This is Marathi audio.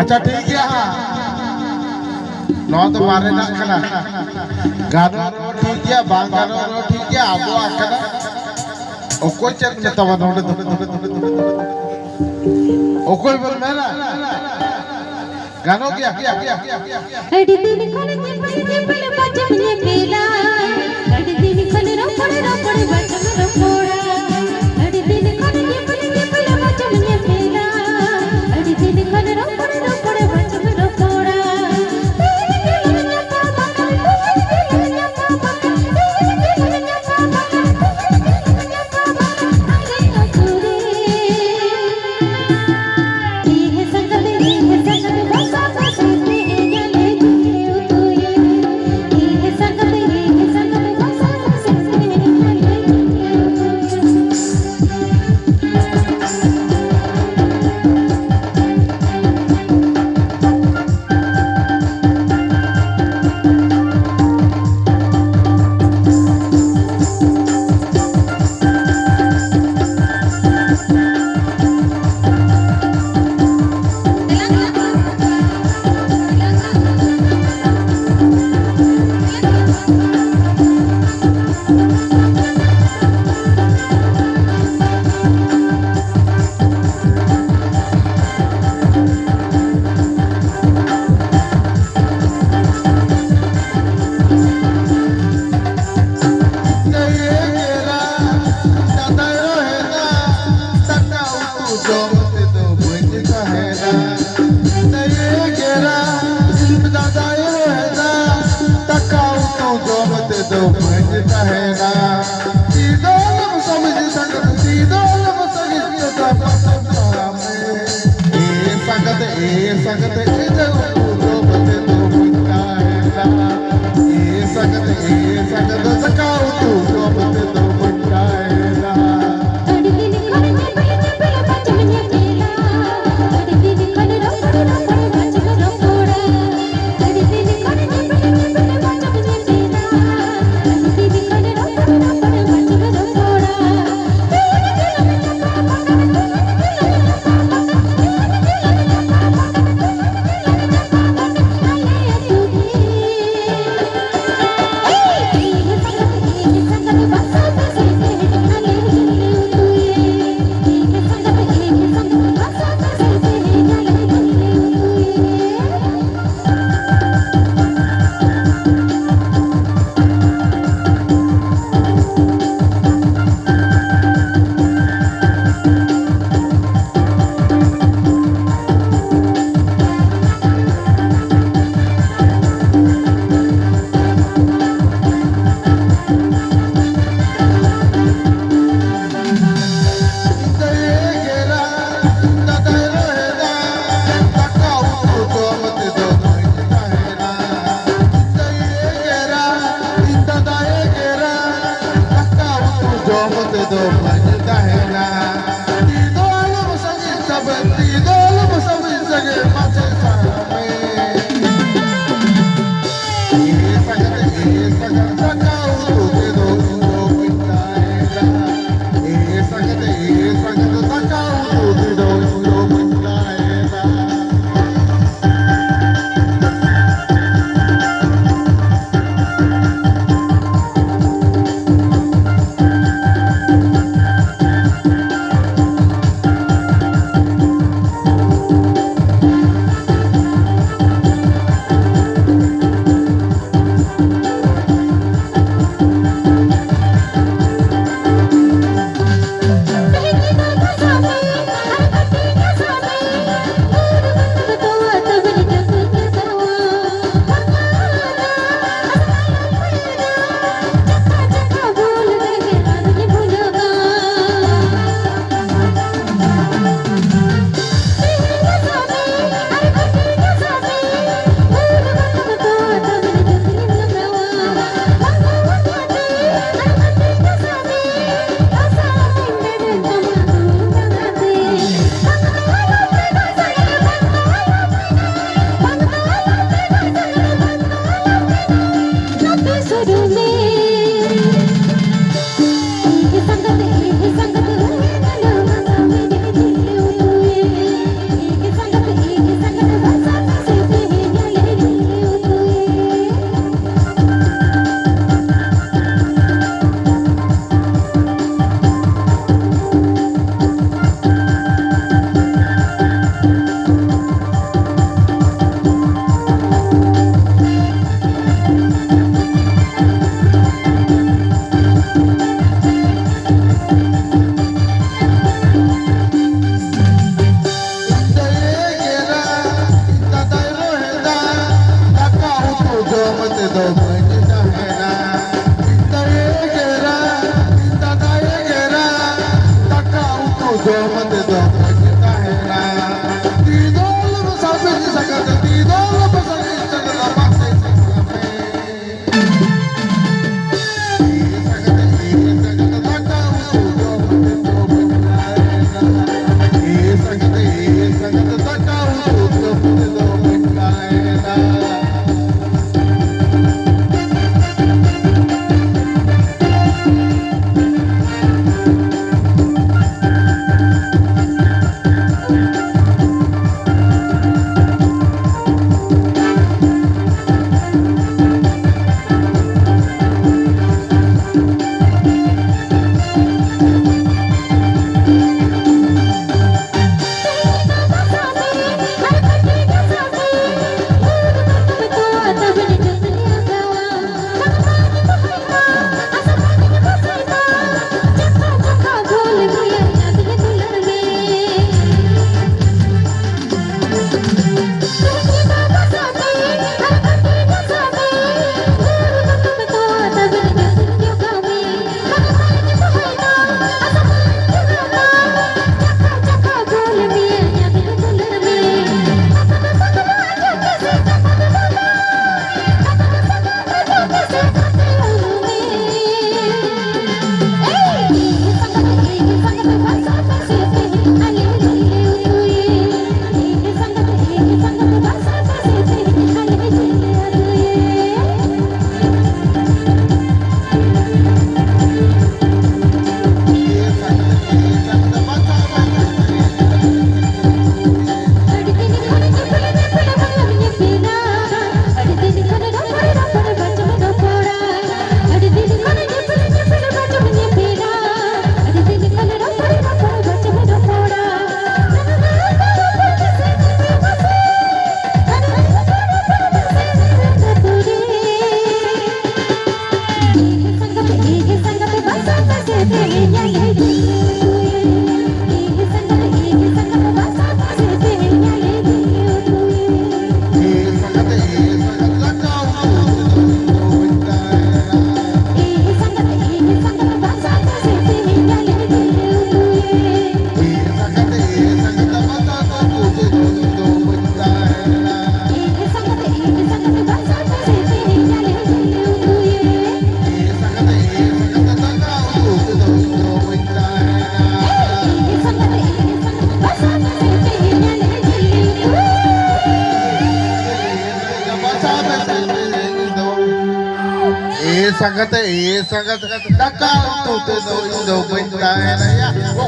अच्छा ठीक है हाँ नौ तो मारे ना खना गानो ठीक है बांग गानो ठीक है आबो आखना ओकोई चेक में तब नोड़े ओकोई बोल मैं ना गानो क्या अड़ी दिन कोन जे पले बजम जे पेला अड़ी दिन कोन रो पड़े बजम रो पोड़ा अड़ी दिन कोन जे पले बजम जे पेला अड़ी दिन कोन रो पड़े बजम row Poda mate do bajta hai na taye gera taye gera taka utu do mate do bajta hai na tidol sabe sagat tidol basali sagala bakse sangat taka tu te do bajta hai na ya